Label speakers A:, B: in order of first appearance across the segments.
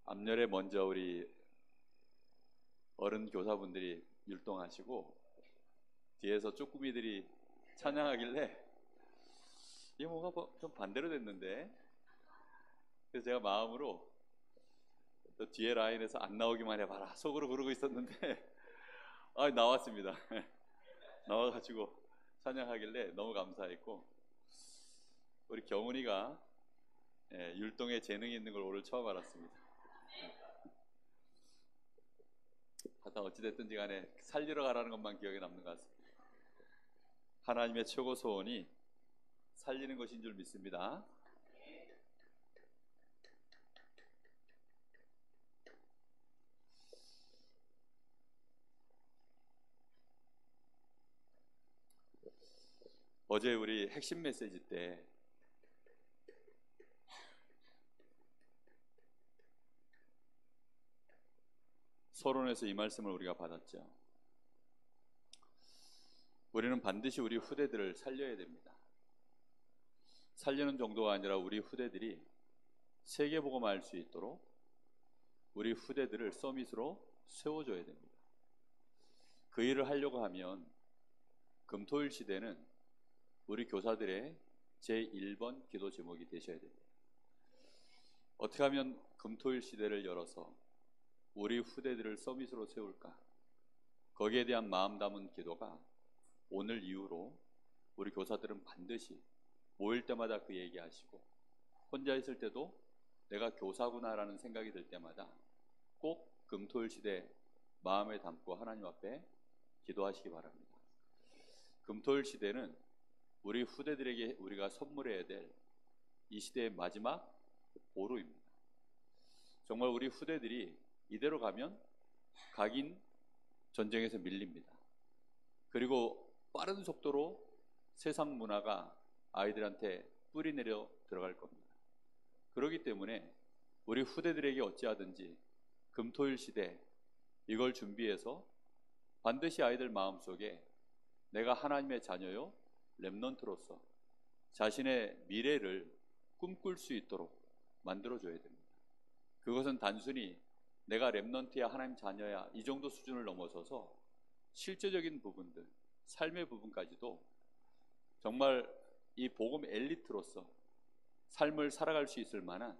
A: 앞열에 먼저 우리 어른 교사분들이 율동하시고 뒤에서 쭈꾸미들이 찬양하길래 이게 뭔가 좀 반대로 됐는데, 그래서 제가 마음으로 또 뒤에 라인에서 안 나오기만 해봐라 속으로 그러고 있었는데 나왔습니다. 나와가지고 찬양하길래 너무 감사했고, 우리 경훈이가 율동에 재능이 있는 걸 오늘 처음 알았습니다. 하여튼 어찌됐든지 간에 살리러 가라는 것만 기억에 남는 것 같습니다. 하나님의 최고 소원이 살리는 것인 줄 믿습니다. 어제 우리 핵심 메시지 때 서론에서 이 말씀을 우리가 받았죠. 우리는 반드시 우리 후대들을 살려야 됩니다. 살리는 정도가 아니라 우리 후대들이 세계복음을 알 수 있도록 우리 후대들을 서밋으로 세워줘야 됩니다. 그 일을 하려고 하면 금토일 시대는 우리 교사들의 제1번 기도 제목이 되셔야 됩니다. 어떻게 하면 금토일 시대를 열어서 우리 후대들을 서밋으로 세울까? 거기에 대한 마음 담은 기도가 오늘 이후로 우리 교사들은 반드시 모일 때마다 그 얘기하시고, 혼자 있을 때도 내가 교사구나라는 생각이 들 때마다 꼭 금토일 시대 마음에 담고 하나님 앞에 기도하시기 바랍니다. 금토일 시대는 우리 후대들에게 우리가 선물해야 될 이 시대의 마지막 보루입니다. 정말 우리 후대들이 이대로 가면 각인 전쟁에서 밀립니다. 그리고 빠른 속도로 세상 문화가 아이들한테 뿌리내려 들어갈 겁니다. 그렇기 때문에 우리 후대들에게 어찌하든지 금토일 시대 이걸 준비해서 반드시 아이들 마음속에 내가 하나님의 자녀요 렘넌트로서 자신의 미래를 꿈꿀 수 있도록 만들어줘야 됩니다. 그것은 단순히 내가 렘넌트야 하나님 자녀야 이 정도 수준을 넘어서서 실제적인 부분들, 삶의 부분까지도 정말 이 복음 엘리트로서 삶을 살아갈 수 있을 만한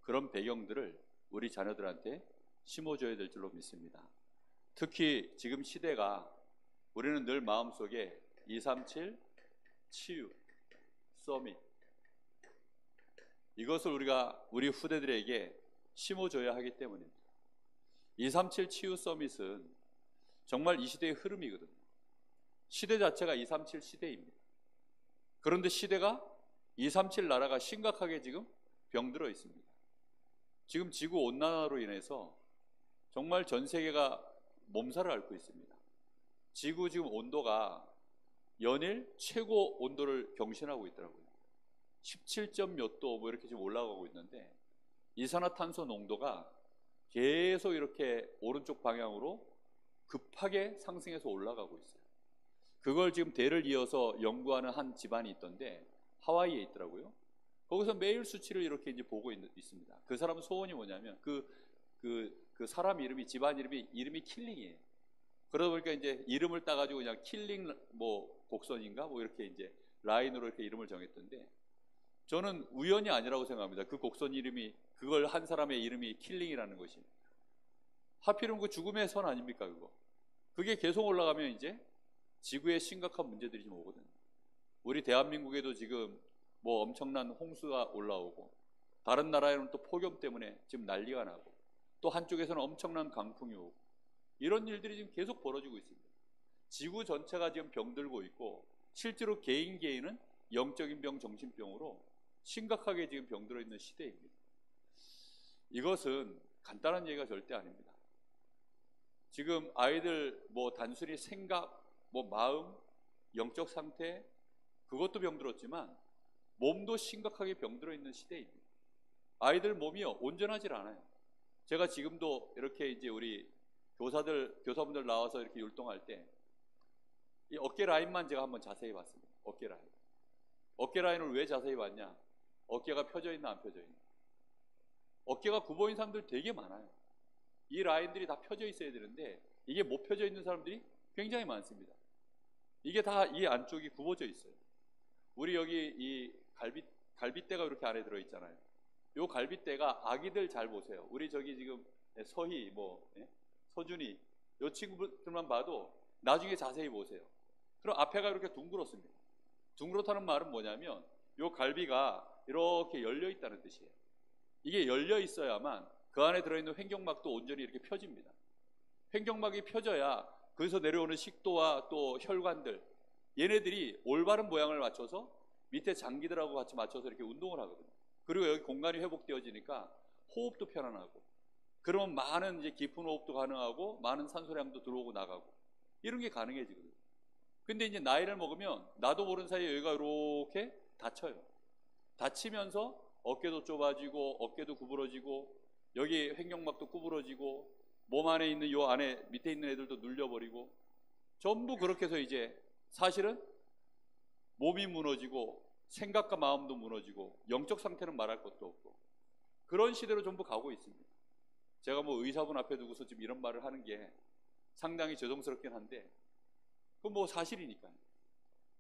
A: 그런 배경들을 우리 자녀들한테 심어줘야 될 줄로 믿습니다. 특히 지금 시대가 우리는 늘 마음속에 237 치유, 서밋 이것을 우리가 우리 후대들에게 심어줘야 하기 때문입니다. 237 치유 서밋은 정말 이 시대의 흐름이거든요. 시대 자체가 237 시대입니다. 그런데 시대가 237 나라가 심각하게 지금 병들어 있습니다. 지금 지구 온난화로 인해서 정말 전 세계가 몸살을 앓고 있습니다. 지구 지금 온도가 연일 최고 온도를 경신하고 있더라고요. 17점 몇 도 뭐 이렇게 지금 올라가고 있는데 이산화탄소 농도가 계속 이렇게 오른쪽 방향으로 급하게 상승해서 올라가고 있어요. 그걸 지금 대를 이어서 연구하는 한 집안이 있던데 하와이에 있더라고요. 거기서 매일 수치를 이렇게 이제 보고 있습니다. 그 사람은 소원이 뭐냐면 그 사람 이름이 집안 이름이 킬링이에요. 그러다 보니까 이제 이름을 따가지고 그냥 킬링 뭐 곡선인가 뭐 이렇게 이제 라인으로 이렇게 이름을 정했던데 저는 우연이 아니라고 생각합니다. 그 곡선 이름이 그걸 한 사람의 이름이 킬링이라는 것이 하필이면 그 죽음의 선 아닙니까 그거? 그게 계속 올라가면 이제 지구에 심각한 문제들이 좀 오거든요. 우리 대한민국에도 지금 뭐 엄청난 홍수가 올라오고 다른 나라에는 또 폭염 때문에 지금 난리가 나고 또 한쪽에서는 엄청난 강풍이 오고 이런 일들이 지금 계속 벌어지고 있습니다. 지구 전체가 지금 병들고 있고 실제로 개인은 영적인 병, 정신병으로 심각하게 지금 병들어 있는 시대입니다. 이것은 간단한 얘기가 절대 아닙니다. 지금 아이들 뭐 단순히 생각, 뭐 마음, 영적 상태 그것도 병들었지만 몸도 심각하게 병들어 있는 시대입니다. 아이들 몸이요 온전하질 않아요. 제가 지금도 이렇게 이제 우리 교사분들 나와서 이렇게 율동할 때 이 어깨 라인만 제가 한번 자세히 봤습니다. 어깨 라인을 왜 자세히 봤냐? 어깨가 펴져 있나 안 펴져 있나? 어깨가 굽어있는 사람들 되게 많아요. 이 라인들이 다 펴져 있어야 되는데 이게 못 펴져 있는 사람들이 굉장히 많습니다. 이게 다 이 안쪽이 굽어져 있어요. 우리 여기 이 갈비대가 이렇게 안에 들어있잖아요. 요 갈비대가 아기들 잘 보세요. 우리 저기 지금 서희, 서준이 요 친구들만 봐도 나중에 자세히 보세요. 그럼 앞에가 이렇게 둥그렇습니다. 둥그렇다는 말은 뭐냐면 요 갈비가 이렇게 열려 있다는 뜻이에요. 이게 열려 있어야만 그 안에 들어있는 횡격막도 온전히 이렇게 펴집니다. 횡격막이 펴져야 거기서 내려오는 식도와 또 혈관들, 얘네들이 올바른 모양을 맞춰서 밑에 장기들하고 같이 맞춰서 이렇게 운동을 하거든요. 그리고 여기 공간이 회복되어지니까 호흡도 편안하고, 그러면 많은 이제 깊은 호흡도 가능하고 많은 산소량도 들어오고 나가고 이런 게 가능해지거든요. 근데 이제 나이를 먹으면 나도 모르는 사이에 여기가 이렇게 다쳐요. 다치면서 어깨도 좁아지고 어깨도 구부러지고 여기 횡격막도 구부러지고 몸 안에 있는 요 안에 밑에 있는 애들도 눌려버리고 전부 그렇게 해서 이제 사실은 몸이 무너지고 생각과 마음도 무너지고 영적 상태는 말할 것도 없고 그런 시대로 전부 가고 있습니다. 제가 뭐 의사분 앞에 두고서 지금 이런 말을 하는 게 상당히 죄송스럽긴 한데 그건 뭐 사실이니까요.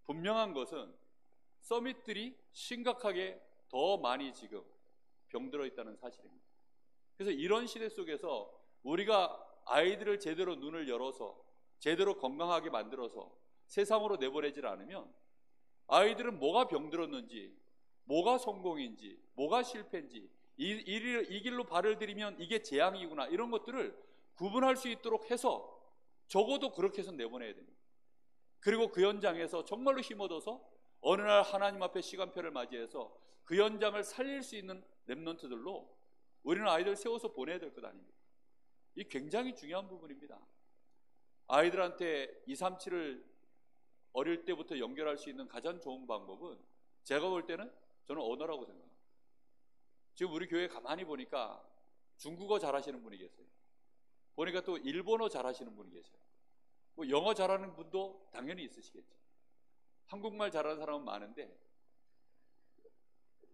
A: 분명한 것은 서밋들이 심각하게 더 많이 지금 병들어 있다는 사실입니다. 그래서 이런 시대 속에서 우리가 아이들을 제대로 눈을 열어서 제대로 건강하게 만들어서 세상으로 내보내질 않으면 아이들은 뭐가 병들었는지, 뭐가 성공인지, 뭐가 실패인지, 이 길로 발을 들이면 이게 재앙이구나, 이런 것들을 구분할 수 있도록 해서 적어도 그렇게 해서 내보내야 됩니다. 그리고 그 현장에서 정말로 힘얻어서 어느 날 하나님 앞에 시간표를 맞이해서 그 현장을 살릴 수 있는 랩런트들로 우리는 아이들 세워서 보내야 될 것 아닙니까? 이 굉장히 중요한 부분입니다. 아이들한테 237을 어릴 때부터 연결할 수 있는 가장 좋은 방법은 제가 볼 때는 저는 언어라고 생각합니다. 지금 우리 교회 가만히 보니까 중국어 잘하시는 분이 계세요. 보니까 또 일본어 잘하시는 분이 계세요. 뭐 영어 잘하는 분도 당연히 있으시겠죠. 한국말 잘하는 사람은 많은데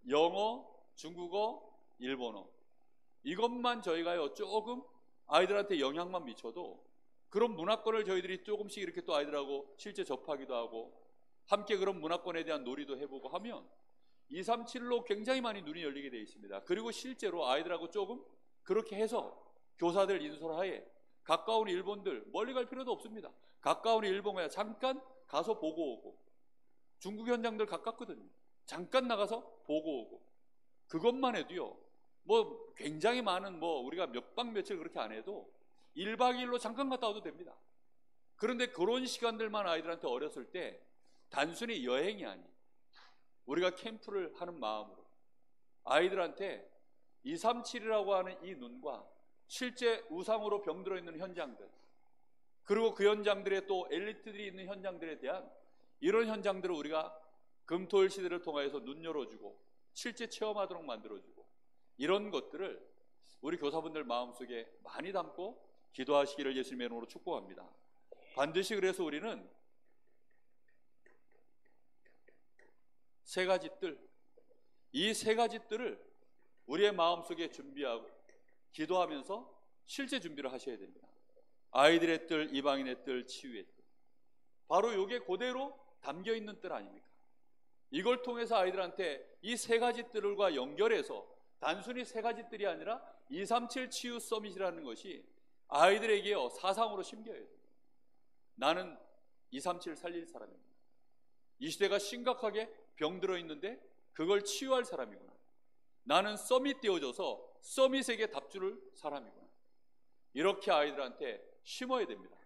A: 영어, 중국어, 일본어 이것만 저희가요 조금 아이들한테 영향만 미쳐도 그런 문화권을 저희들이 조금씩 이렇게 또 아이들하고 실제 접하기도 하고 함께 그런 문화권에 대한 놀이도 해보고 하면 237로 굉장히 많이 눈이 열리게 되어 있습니다. 그리고 실제로 아이들하고 조금 그렇게 해서 교사들 인솔하에 가까운 일본들 멀리 갈 필요도 없습니다. 가까운 일본에 잠깐 가서 보고 오고 중국 현장들 가깝거든요. 잠깐 나가서 보고 오고 그것만 해도요 뭐 굉장히 많은 뭐 우리가 몇 박 며칠 그렇게 안 해도 1박 2일로 잠깐 갔다 와도 됩니다. 그런데 그런 시간들만 아이들한테 어렸을 때 단순히 여행이 아닌 우리가 캠프를 하는 마음으로 아이들한테 237이라고 하는 이 눈과 실제 우상으로 병들어 있는 현장들 그리고 그 현장들에 또 엘리트들이 있는 현장들에 대한 이런 현장들을 우리가 금토일 시대를 통해서 눈 열어주고 실제 체험하도록 만들어주고 이런 것들을 우리 교사분들 마음속에 많이 담고 기도하시기를 예수님의 이름으로 축복합니다. 반드시 그래서 우리는 세 가지 뜰, 이 세 가지 뜰을 우리의 마음속에 준비하고 기도하면서 실제 준비를 하셔야 됩니다. 아이들의 뜰, 이방인의 뜰, 치유의 뜰. 바로 이게 그대로 담겨있는 뜰 아닙니까? 이걸 통해서 아이들한테 이 세 가지 뜰과 연결해서 단순히 세 가지 뜰이 아니라 237 치유 서밋이라는 것이 아이들에게요 사상으로 심겨야 돼요. 나는 237 살릴 사람입니다. 이 시대가 심각하게 병들어 있는데 그걸 치유할 사람이구나. 나는 서밋 되어져서 서밋에게 답주를 사람이구나. 이렇게 아이들한테 심어야 됩니다.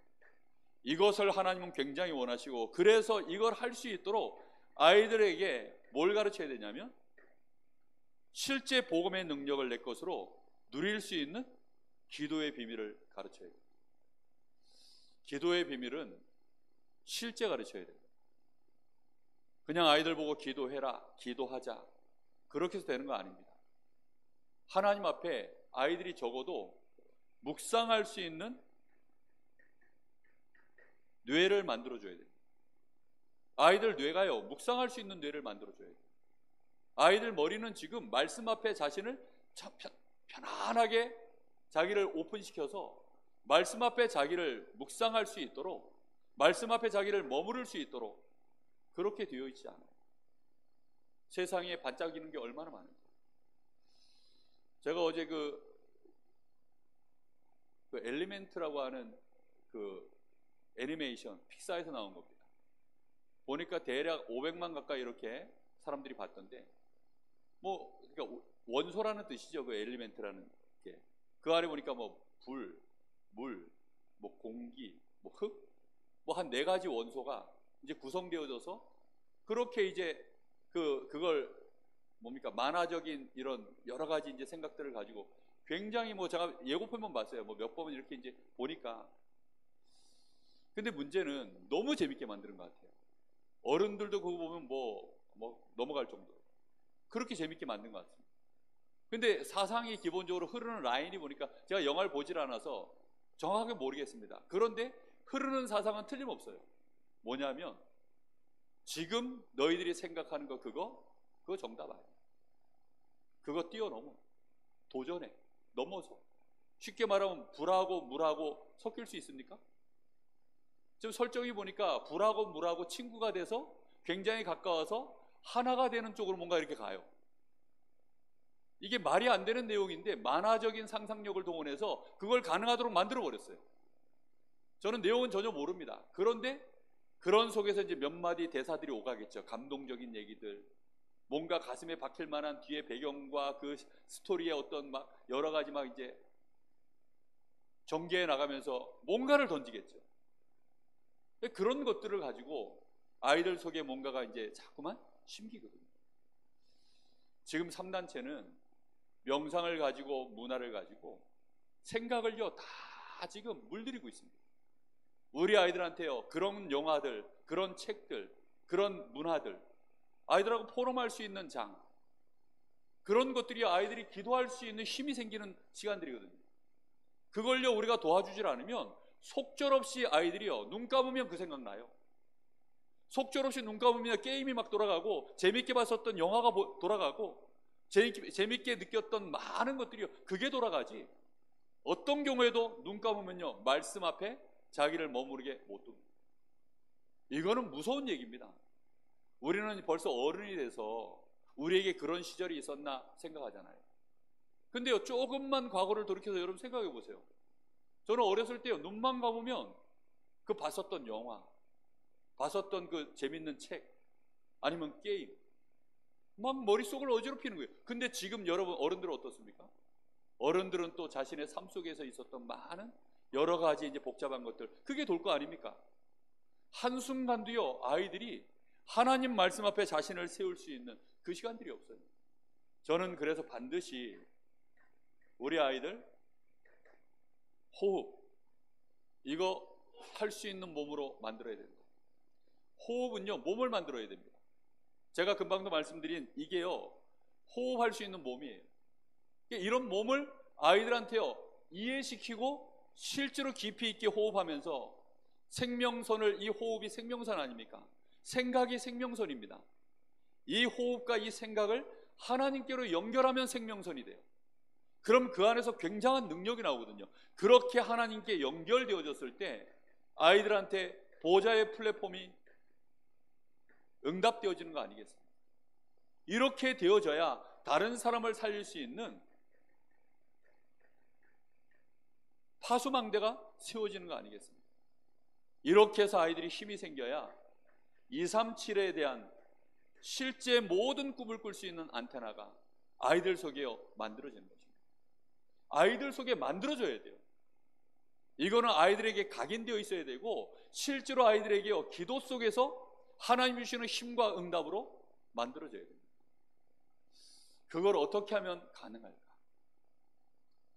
A: 이것을 하나님은 굉장히 원하시고 그래서 이걸 할 수 있도록 아이들에게 뭘 가르쳐야 되냐면 실제 복음의 능력을 내 것으로 누릴 수 있는 기도의 비밀을 가르쳐야 돼요. 기도의 비밀은 실제 가르쳐야 돼요. 그냥 아이들 보고 기도해라, 기도하자 그렇게 해서 되는 거 아닙니다. 하나님 앞에 아이들이 적어도 묵상할 수 있는 뇌를 만들어줘야 돼요. 아이들 뇌가요 묵상할 수 있는 뇌를 만들어줘야 돼요. 아이들 머리는 지금 말씀 앞에 자신을 편안하게 자기를 오픈시켜서 말씀 앞에 자기를 묵상할 수 있도록, 말씀 앞에 자기를 머무를 수 있도록 그렇게 되어 있지 않아요. 세상에 반짝이는 게 얼마나 많은지. 제가 어제 그 엘리멘트라고 하는 그 애니메이션 픽사에서 나온 겁니다. 보니까 대략 500만 가까이 이렇게 사람들이 봤던데, 뭐 그러니까 원소라는 뜻이죠. 그 엘리멘트라는 게. 그 안에 보니까 뭐 불, 물, 뭐 공기, 뭐 흙, 뭐 한 4가지 원소가 이제 구성되어져서 그렇게 이제 그걸 뭡니까 만화적인 이런 여러 가지 이제 생각들을 가지고 굉장히 뭐 제가 예고편만 봤어요. 뭐 몇 번 이렇게 이제 보니까. 근데 문제는 너무 재밌게 만드는 것 같아요. 어른들도 그거 보면 뭐 넘어갈 정도로 그렇게 재밌게 만든 것 같습니다. 근데 사상이 기본적으로 흐르는 라인이 보니까 제가 영화를 보질 않아서 정확하게 모르겠습니다. 그런데 흐르는 사상은 틀림없어요. 뭐냐면 지금 너희들이 생각하는 거 그거 정답 아니야. 그거 뛰어넘어. 도전해. 넘어서. 쉽게 말하면 불하고 물하고 섞일 수 있습니까? 지금 설정이 보니까 불하고 물하고 친구가 돼서 굉장히 가까워서 하나가 되는 쪽으로 뭔가 이렇게 가요. 이게 말이 안 되는 내용인데 만화적인 상상력을 동원해서 그걸 가능하도록 만들어 버렸어요. 저는 내용은 전혀 모릅니다. 그런데 그런 속에서 이제 몇 마디 대사들이 오가겠죠. 감동적인 얘기들, 뭔가 가슴에 박힐 만한 뒤에 배경과 그 스토리의 어떤 막 여러 가지 막 이제 전개해 나가면서 뭔가를 던지겠죠. 그런 것들을 가지고 아이들 속에 뭔가가 이제 자꾸만 심기거든요. 지금 3단체는 명상을 가지고 문화를 가지고 생각을요 다 지금 물들이고 있습니다. 우리 아이들한테요 그런 영화들, 그런 책들, 그런 문화들, 아이들하고 포럼할 수 있는 장, 그런 것들이 아이들이 기도할 수 있는 힘이 생기는 시간들이거든요. 그걸요 우리가 도와주질 않으면 속절없이 아이들이요 눈 감으면 그 생각 나요. 속절없이 눈 감으면 게임이 막 돌아가고 재밌게 봤었던 영화가 돌아가고 재밌게 느꼈던 많은 것들이요 그게 돌아가지. 어떤 경우에도 눈 감으면요 말씀 앞에 자기를 머무르게 못 둡니다. 이거는 무서운 얘기입니다. 우리는 벌써 어른이 돼서 우리에게 그런 시절이 있었나 생각하잖아요. 근데요 조금만 과거를 돌이켜서 여러분 생각해 보세요. 저는 어렸을 때요 눈만 감으면 그 봤었던 영화, 봤었던 그 재밌는 책, 아니면 게임 막 머릿속을 어지럽히는 거예요. 근데 지금 여러분 어른들은 어떻습니까? 어른들은 또 자신의 삶 속에서 있었던 많은 여러 가지 이제 복잡한 것들, 그게 돌 거 아닙니까? 한순간도요 아이들이 하나님 말씀 앞에 자신을 세울 수 있는 그 시간들이 없어요. 저는 그래서 반드시 우리 아이들 호흡, 이거 할 수 있는 몸으로 만들어야 됩니다. 호흡은요 몸을 만들어야 됩니다. 제가 금방도 말씀드린 이게요 호흡할 수 있는 몸이에요. 이런 몸을 아이들한테요 이해시키고 실제로 깊이 있게 호흡하면서 생명선을, 이 호흡이 생명선 아닙니까? 생각이 생명선입니다. 이 호흡과 이 생각을 하나님께로 연결하면 생명선이 돼요. 그럼 그 안에서 굉장한 능력이 나오거든요. 그렇게 하나님께 연결되어졌을 때 아이들한테 보좌의 플랫폼이 응답되어지는 거 아니겠습니까? 이렇게 되어져야 다른 사람을 살릴 수 있는 파수망대가 세워지는 거 아니겠습니까? 이렇게 해서 아이들이 힘이 생겨야 237에 대한 실제 모든 꿈을 꿀 수 있는 안테나가 아이들 속에 만들어지는 것입니다. 아이들 속에 만들어져야 돼요. 이거는 아이들에게 각인되어 있어야 되고 실제로 아이들에게 기도 속에서 하나님 주시는 힘과 응답으로 만들어져야 됩니다. 그걸 어떻게 하면 가능할까?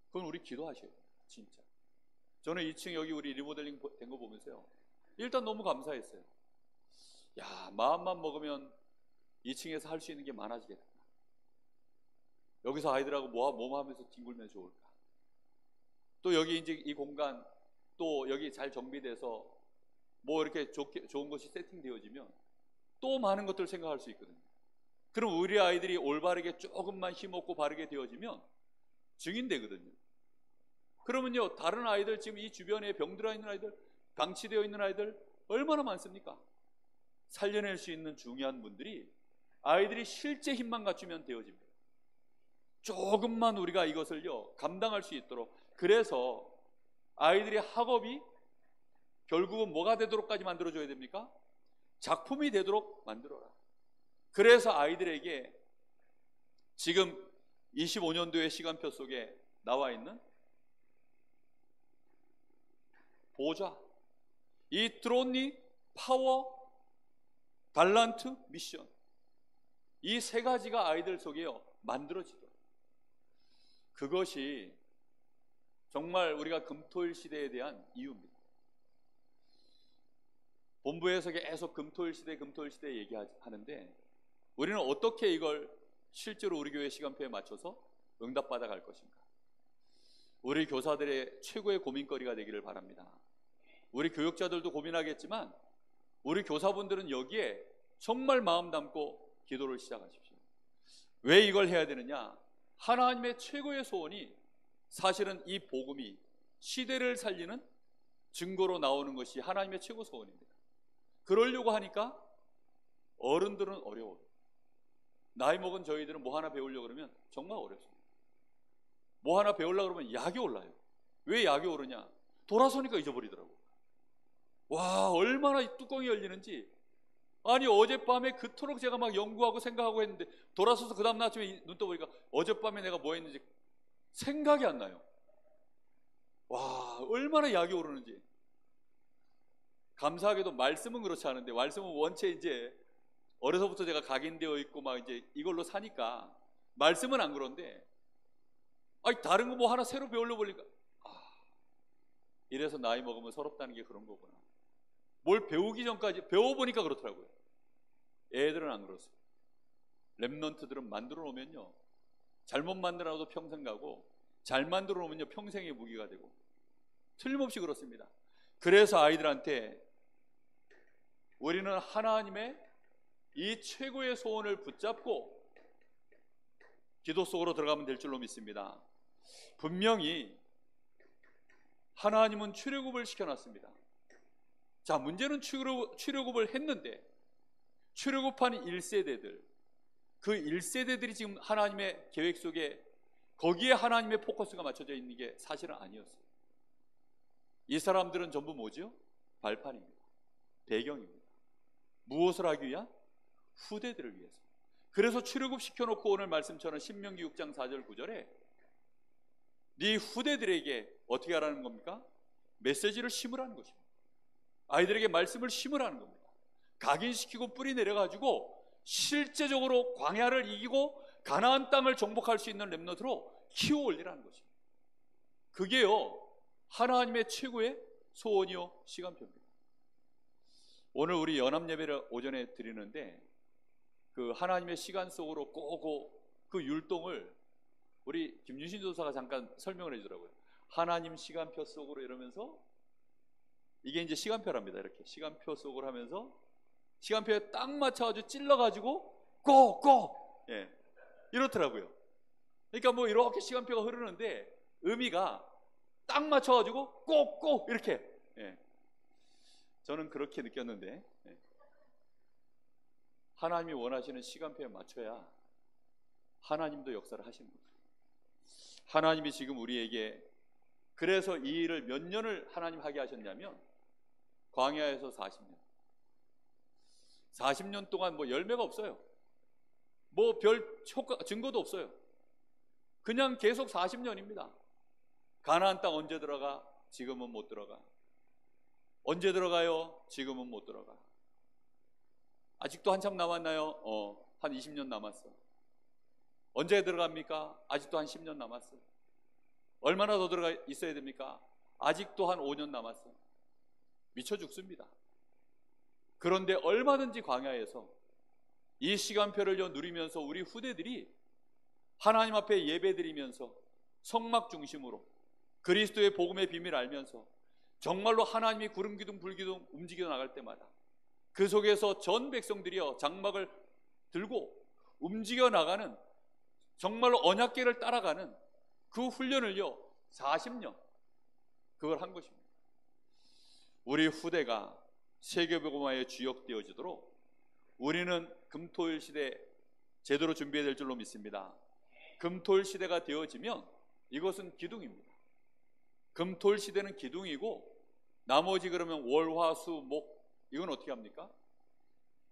A: 그건 우리 기도하셔야 돼요. 진짜. 저는 2층 여기 우리 리모델링 된 거 보면서요 일단 너무 감사했어요. 야, 마음만 먹으면 2층에서 할 수 있는 게 많아지겠다. 여기서 아이들하고 뭐 하면서 뒹굴면 좋을까? 또 여기 이제 이 공간 또 여기 잘 정비돼서 뭐 이렇게 좋은 것이 세팅되어지면 또 많은 것들을 생각할 수 있거든요. 그럼 우리 아이들이 올바르게 조금만 힘없고 바르게 되어지면 증인되거든요. 그러면요, 다른 아이들, 지금 이 주변에 병들어 있는 아이들, 방치되어 있는 아이들 얼마나 많습니까? 살려낼 수 있는 중요한 분들이 아이들이 실제 힘만 갖추면 되어집니다. 조금만 우리가 이것을요 감당할 수 있도록, 그래서 아이들의 학업이 결국은 뭐가 되도록까지 만들어줘야 됩니까? 작품이 되도록 만들어라. 그래서 아이들에게 지금 25년도의 시간표 속에 나와 있는 보좌, 이 트론니, 파워, 달란트, 미션, 이 세 가지가 아이들 속에요 만들어지도록, 그것이 정말 우리가 금토일 시대에 대한 이유입니다. 본부에서 계속 금토일 시대 얘기하는데 우리는 어떻게 이걸 실제로 우리 교회 시간표에 맞춰서 응답받아 갈 것인가? 우리 교사들의 최고의 고민거리가 되기를 바랍니다. 우리 교육자들도 고민하겠지만 우리 교사분들은 여기에 정말 마음 담고 기도를 시작하십시오. 왜 이걸 해야 되느냐? 하나님의 최고의 소원이 사실은 이 복음이 시대를 살리는 증거로 나오는 것이 하나님의 최고 소원입니다. 그러려고 하니까 어른들은 어려워요. 나이 먹은 저희들은 뭐 하나 배우려고 그러면 정말 어렵습니다. 뭐 하나 배우려고 그러면 약이 올라요. 왜 약이 오르냐? 돌아서니까 잊어버리더라고요. 와, 얼마나 이 뚜껑이 열리는지. 아니 어젯밤에 그토록 제가 막 연구하고 생각하고 했는데 돌아서서 그 다음날 아침에 눈 떠보니까 어젯밤에 내가 뭐 했는지 생각이 안 나요. 와, 얼마나 약이 오르는지. 감사하게도 말씀은 그렇지 않은데, 말씀은 원체 이제 어려서부터 제가 각인되어 있고 막 이제 이걸로 사니까 말씀은 안 그런데, 아니 다른 거 뭐 하나 새로 배우려고 보니까 이래서 나이 먹으면 서럽다는 게 그런 거구나. 뭘 배우기 전까지 배워보니까 그렇더라고요. 애들은 안 그렇습니다. 랩넌트들은 만들어 놓으면요 잘못 만들어도 평생 가고, 잘 만들어 놓으면요 평생의 무기가 되고, 틀림없이 그렇습니다. 그래서 아이들한테 우리는 하나님의 이 최고의 소원을 붙잡고 기도 속으로 들어가면 될 줄로 믿습니다. 분명히 하나님은 출애굽을 시켜놨습니다. 자, 문제는 출애굽을 했는데 출애굽한 1세대들, 그 1세대들이 지금 하나님의 계획 속에 거기에 하나님의 포커스가 맞춰져 있는 게 사실은 아니었어요. 이 사람들은 전부 뭐죠? 발판입니다. 배경입니다. 무엇을 하기 위한? 후대들을 위해서. 그래서 출애굽시켜놓고 오늘 말씀처럼 신명기 6장 4절 9절에 네 후대들에게 어떻게 하라는 겁니까? 메시지를 심으라는 것입니다. 아이들에게 말씀을 심으라는 겁니다. 각인시키고 뿌리 내려가지고 실제적으로 광야를 이기고 가나안 땅을 정복할 수 있는 렘넌트로 키워 올리라는 것입니다. 그게요 하나님의 최고의 소원이요 시간표입니다. 오늘 우리 연합예배를 오전에 드리는데 그 하나님의 시간 속으로 꼬고 그 율동을 우리 김유신 조사가 잠깐 설명을 해주더라고요. 하나님 시간표 속으로 이러면서, 이게 이제 시간표랍니다. 이렇게 시간표 속으로 하면서 시간표에 딱 맞춰가지고 찔러가지고 고! 예, 이렇더라고요. 그러니까 뭐 이렇게 시간표가 흐르는데 의미가 딱 맞춰가지고 고! 이렇게. 예. 저는 그렇게 느꼈는데, 예. 하나님이 원하시는 시간표에 맞춰야 하나님도 역사를 하시는 거예요. 하나님이 지금 우리에게 그래서 이 일을 몇 년을 하나님 하게 하셨냐면 광야에서 40년 동안 뭐 열매가 없어요. 뭐 별 효과 증거도 없어요. 그냥 계속 40년입니다. 가나안 땅 언제 들어가? 지금은 못 들어가. 언제 들어가요? 지금은 못 들어가. 아직도 한참 남았나요? 한 20년 남았어. 언제 들어갑니까? 아직도 한 10년 남았어. 얼마나 더 들어가 있어야 됩니까? 아직도 한 5년 남았어. 미쳐 죽습니다. 그런데 얼마든지 광야에서 이 시간표를 누리면서 우리 후대들이 하나님 앞에 예배드리면서 성막 중심으로 그리스도의 복음의 비밀을 알면서 정말로 하나님이 구름기둥 불기둥 움직여 나갈 때마다 그 속에서 전 백성들이여 장막을 들고 움직여 나가는, 정말로 언약궤를 따라가는 그 훈련을요 40년 그걸 한 것입니다. 우리 후대가 세계복음화에 주역되어지도록 우리는 금토일 시대 제대로 준비해야 될 줄로 믿습니다. 금토일 시대가 되어지면 이것은 기둥입니다. 금토일 시대는 기둥이고 나머지 그러면 월, 화, 수, 목 이건 어떻게 합니까?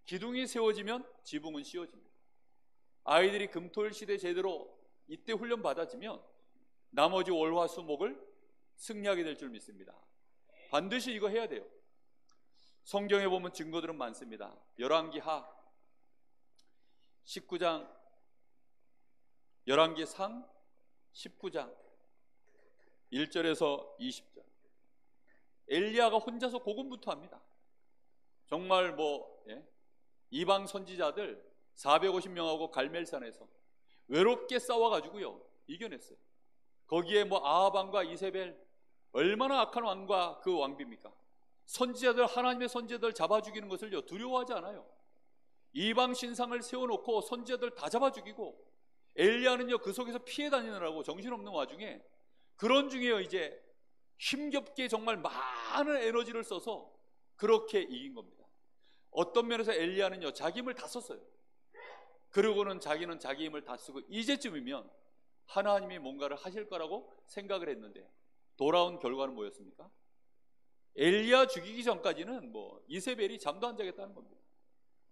A: 기둥이 세워지면 지붕은 씌워집니다. 아이들이 금토일 시대 제대로 이때 훈련 받아지면 나머지 월, 화, 수, 목을 승리하게 될 줄 믿습니다. 반드시 이거 해야 돼요. 성경에 보면 증거들은 많습니다. 열왕기하 19장, 열왕기상 19장 1절에서 20절. 엘리야가 혼자서 고군부투 합니다. 정말 이방 선지자들 450명하고 갈멜산에서 외롭게 싸워가지고요 이겨냈어요. 거기에 아합 왕과 이세벨, 얼마나 악한 왕과 그 왕비입니까? 선지자들, 하나님의 선지자들 잡아 죽이는 것을요 두려워하지 않아요. 이방 신상을 세워놓고 선지자들 다 잡아 죽이고, 엘리야는요 그 속에서 피해 다니느라고 정신없는 와중에, 그런 중에요 이제 힘겹게 정말 많은 에너지를 써서 그렇게 이긴 겁니다. 어떤 면에서 엘리야는요 자기 힘을 다 썼어요. 그러고는 자기는 자기 힘을 다 쓰고 이제쯤이면 하나님이 뭔가를 하실 거라고 생각을 했는데 돌아온 결과는 뭐였습니까? 엘리야 죽이기 전까지는 이세벨이 잠도 안 자겠다는 겁니다.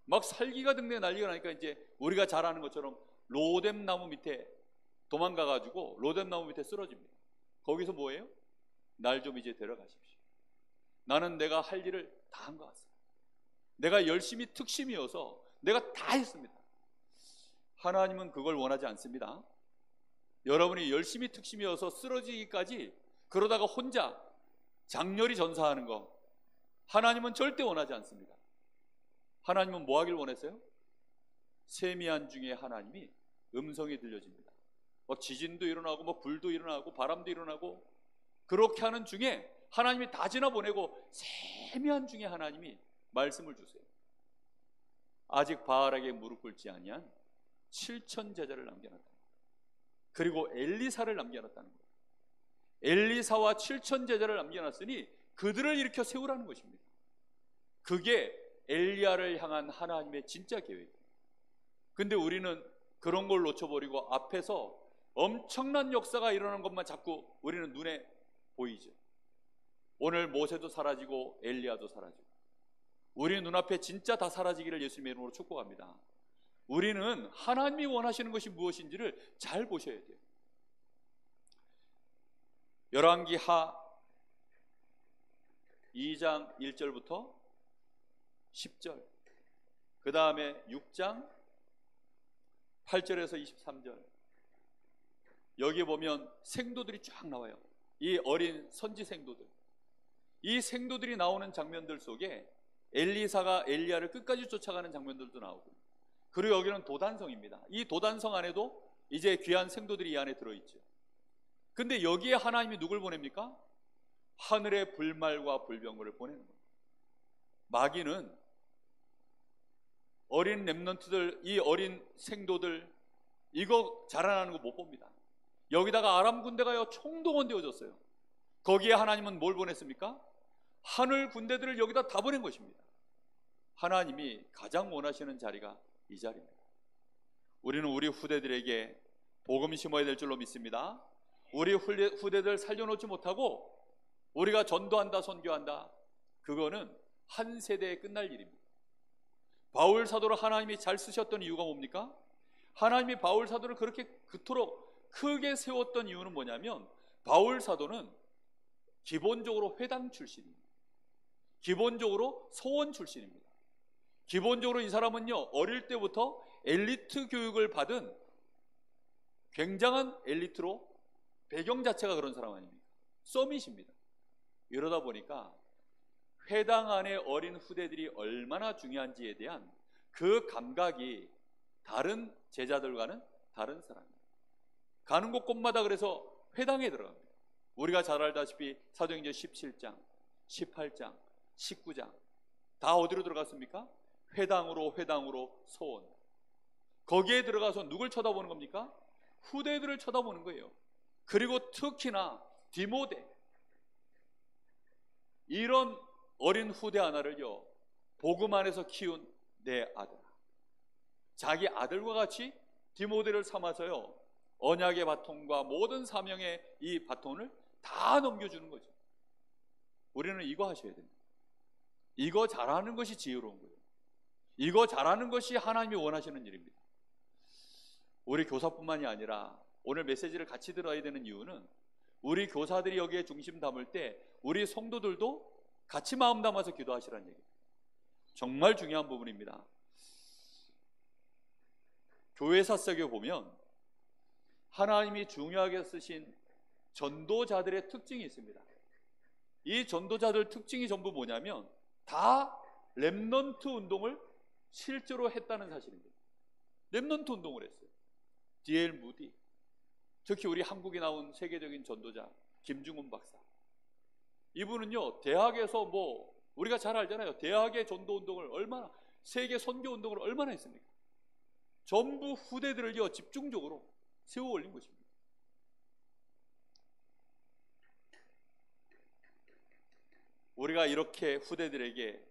A: 막 살기가 등대 난리가 나니까 이제 우리가 잘 아는 것처럼 로뎀 나무 밑에 도망가가지고 로뎀 나무 밑에 쓰러집니다. 거기서 뭐예요? 날 좀 이제 데려가십시오. 나는 내가 할 일을 다 한 것 같습니다. 내가 열심히 특심이어서 내가 다 했습니다. 하나님은 그걸 원하지 않습니다. 여러분이 열심히 특심이어서 쓰러지기까지 그러다가 혼자 장렬히 전사하는 거 하나님은 절대 원하지 않습니다. 하나님은 뭐 하길 원했어요? 세미한 중에 하나님이 음성이 들려집니다. 지진도 일어나고 불도 일어나고 바람도 일어나고 그렇게 하는 중에 하나님이 다 지나보내고 세미한 중에 하나님이 말씀을 주세요. 아직 바알에게 무릎 꿇지 아니한 7천 제자를 남겨놨다. 그리고 엘리사를 남겨놨다는 거예요. 엘리사와 7천 제자를 남겨놨으니 그들을 일으켜 세우라는 것입니다. 그게 엘리야를 향한 하나님의 진짜 계획이에요. 근데 우리는 그런 걸 놓쳐버리고 앞에서 엄청난 역사가 일어나는 것만 자꾸 우리는 눈에 보이죠. 오늘 모세도 사라지고 엘리야도 사라지고 우리 눈앞에 진짜 다 사라지기를 예수님의 이름으로 축복합니다. 우리는 하나님이 원하시는 것이 무엇인지를 잘 보셔야 돼요. 열왕기하 2장 1절부터 10절, 그 다음에 6장 8절에서 23절, 여기 보면 생도들이 쫙 나와요. 이 어린 선지 생도들, 이 생도들이 나오는 장면들 속에 엘리사가 엘리야를 끝까지 쫓아가는 장면들도 나오고, 그리고 여기는 도단성입니다. 이 도단성 안에도 이제 귀한 생도들이 이 안에 들어있죠. 근데 여기에 하나님이 누굴 보냅니까? 하늘의 불말과 불병거를 보내는 겁니다. 마귀는 어린 렘넌트들, 이 어린 생도들 이거 자라나는 거 못 봅니다. 여기다가 아람 군대가요 총동원되어졌어요. 거기에 하나님은 뭘 보냈습니까? 하늘 군대들을 여기다 다 보낸 것입니다. 하나님이 가장 원하시는 자리가 이 자리입니다. 우리는 우리 후대들에게 복음 심어야 될 줄로 믿습니다. 우리 후대들 살려놓지 못하고 우리가 전도한다 선교한다, 그거는 한 세대에 끝날 일입니다. 바울 사도를 하나님이 잘 쓰셨던 이유가 뭡니까? 하나님이 바울 사도를 그렇게 그토록 크게 세웠던 이유는 뭐냐면, 바울 사도는 기본적으로 회당 출신입니다. 기본적으로 소원 출신입니다. 기본적으로 이 사람은요 어릴 때부터 엘리트 교육을 받은 굉장한 엘리트로, 배경 자체가 그런 사람 아닙니까? 서밋입니다. 이러다 보니까 회당 안의 어린 후대들이 얼마나 중요한지에 대한 그 감각이 다른 제자들과는 다른 사람입니다. 가는 곳곳마다 그래서 회당에 들어갑니다. 우리가 잘 알다시피 사도행전 17장, 18장, 19장 다 어디로 들어갔습니까? 회당으로 소원. 거기에 들어가서 누굴 쳐다보는 겁니까? 후대들을 쳐다보는 거예요. 그리고 특히나 디모데, 이런 어린 후대 하나를요, 복음 안에서 키운 내 아들, 자기 아들과 같이 디모데를 삼아서요, 언약의 바통과 모든 사명의 이 바통을 다 넘겨주는 거죠. 우리는 이거 하셔야 됩니다. 이거 잘하는 것이 지혜로운 거예요. 이거 잘하는 것이 하나님이 원하시는 일입니다. 우리 교사뿐만이 아니라 오늘 메시지를 같이 들어야 되는 이유는, 우리 교사들이 여기에 중심 담을 때 우리 성도들도 같이 마음 담아서 기도하시라는 얘기예요. 정말 중요한 부분입니다. 교회사 속에 보면 하나님이 중요하게 쓰신 전도자들의 특징이 있습니다. 이 전도자들 특징이 전부 뭐냐면 다 렘넌트 운동을 실제로 했다는 사실입니다. 렘넌트 운동을 했어요. D.L. 무디, 특히 우리 한국에 나온 세계적인 전도자 김중훈 박사, 이분은요 대학에서 우리가 잘 알잖아요. 대학의 전도 운동을 얼마나, 세계 선교 운동을 얼마나 했습니까? 전부 후대들을요 집중적으로 세워 올린 것입니다. 우리가 이렇게 후대들에게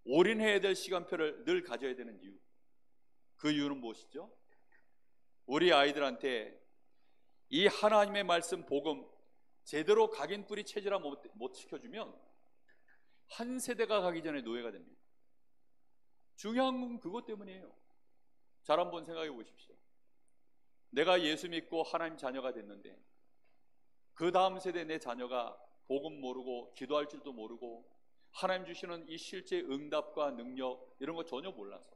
A: 올인해야 될 시간표를 늘 가져야 되는 이유, 그 이유는 무엇이죠? 우리 아이들한테 이 하나님의 말씀 복음 제대로 각인뿌리 체질화 못 시켜주면 한 세대가 가기 전에 노예가 됩니다. 중요한 건 그것 때문이에요. 잘 한번 생각해 보십시오. 내가 예수 믿고 하나님 자녀가 됐는데 그 다음 세대 내 자녀가 복음 모르고 기도할 줄도 모르고 하나님 주시는 이 실제 응답과 능력 이런 거 전혀 몰라서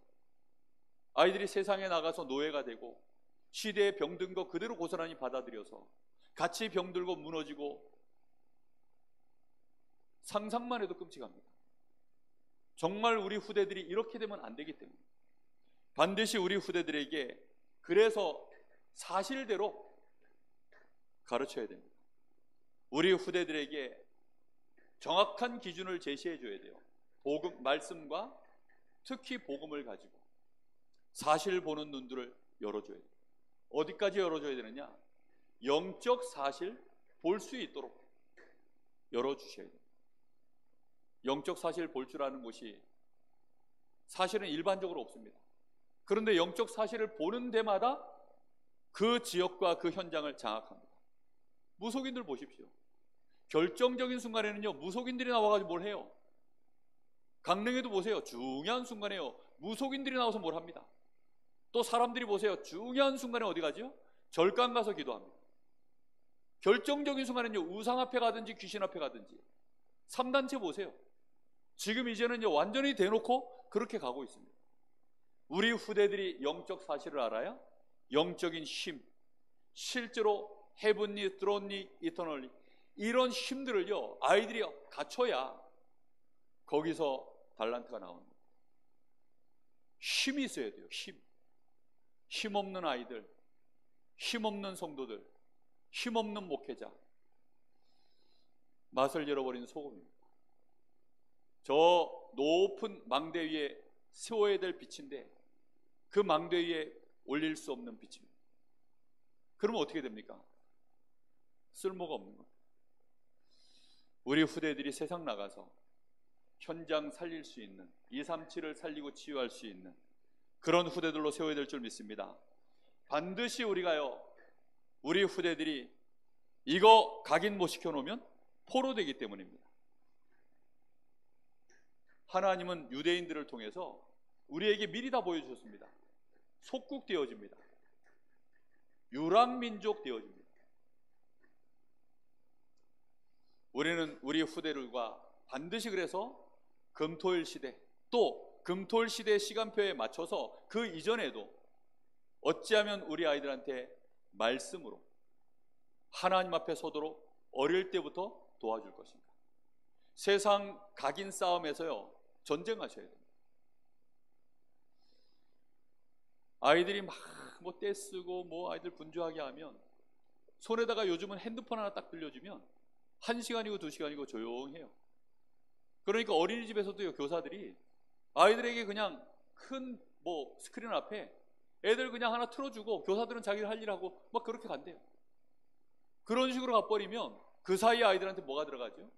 A: 아이들이 세상에 나가서 노예가 되고 시대에 병든 거 그대로 고스란히 받아들여서 같이 병들고 무너지고, 상상만 해도 끔찍합니다. 정말 우리 후대들이 이렇게 되면 안 되기 때문에 반드시 우리 후대들에게 그래서 사실대로 가르쳐야 됩니다. 우리 후대들에게 정확한 기준을 제시해 줘야 돼요. 복음, 말씀과 특히 복음을 가지고 사실 보는 눈들을 열어줘야 돼요. 어디까지 열어줘야 되느냐? 영적 사실 볼 수 있도록 열어주셔야 돼요. 영적 사실 볼 줄 아는 곳이 사실은 일반적으로 없습니다. 그런데 영적 사실을 보는 데마다 그 지역과 그 현장을 장악합니다. 무속인들 보십시오. 결정적인 순간에는요 무속인들이 나와가지고 뭘 해요. 강릉에도 보세요. 중요한 순간에요 무속인들이 나와서 뭘 합니다. 또 사람들이 보세요. 중요한 순간에 어디 가죠? 절간 가서 기도합니다. 결정적인 순간에는요 우상 앞에 가든지 귀신 앞에 가든지. 3단체 보세요. 지금 이제는요 완전히 대놓고 그렇게 가고 있습니다. 우리 후대들이 영적 사실을 알아야 영적인 힘, 실제로 헤븐리, 드론리, 이터널리 이런 힘들을요 아이들이 갖춰야 거기서 달란트가 나오는 거예요. 힘이 있어야 돼요. 힘없는 아이들, 힘없는 성도들, 힘없는 목회자, 맛을 잃어버린 소금입니다. 저 높은 망대 위에 세워야 될 빛인데 그 망대 위에 올릴 수 없는 빛입니다. 그러면 어떻게 됩니까? 쓸모가 없는 겁니다. 우리 후대들이 세상 나가서 현장 살릴 수 있는, 237을 살리고 치유할 수 있는 그런 후대들로 세워야 될 줄 믿습니다. 반드시 우리가요 우리 후대들이 이거 각인 못 시켜놓으면 포로되기 때문입니다. 하나님은 유대인들을 통해서 우리에게 미리 다 보여주셨습니다. 속국 되어집니다. 유랑민족 되어집니다. 우리는 우리 후대들과 반드시 그래서 금토일 시대, 또 금토일 시대의 시간표에 맞춰서 그 이전에도 어찌하면 우리 아이들한테 말씀으로 하나님 앞에 서도록 어릴 때부터 도와줄 것인가. 세상 각인 싸움에서요 전쟁하셔야 됩니다. 아이들이 막 떼쓰고 아이들 분주하게 하면 손에다가 요즘은 핸드폰 하나 딱 들려주면 1시간이고 2시간이고 조용해요. 그러니까 어린이집에서도요 교사들이 아이들에게 그냥 큰 스크린 앞에 애들 그냥 하나 틀어주고 교사들은 자기들 할 일 하고 막 그렇게 간대요. 그런 식으로 가버리면 그 사이 아이들한테 뭐가 들어가죠?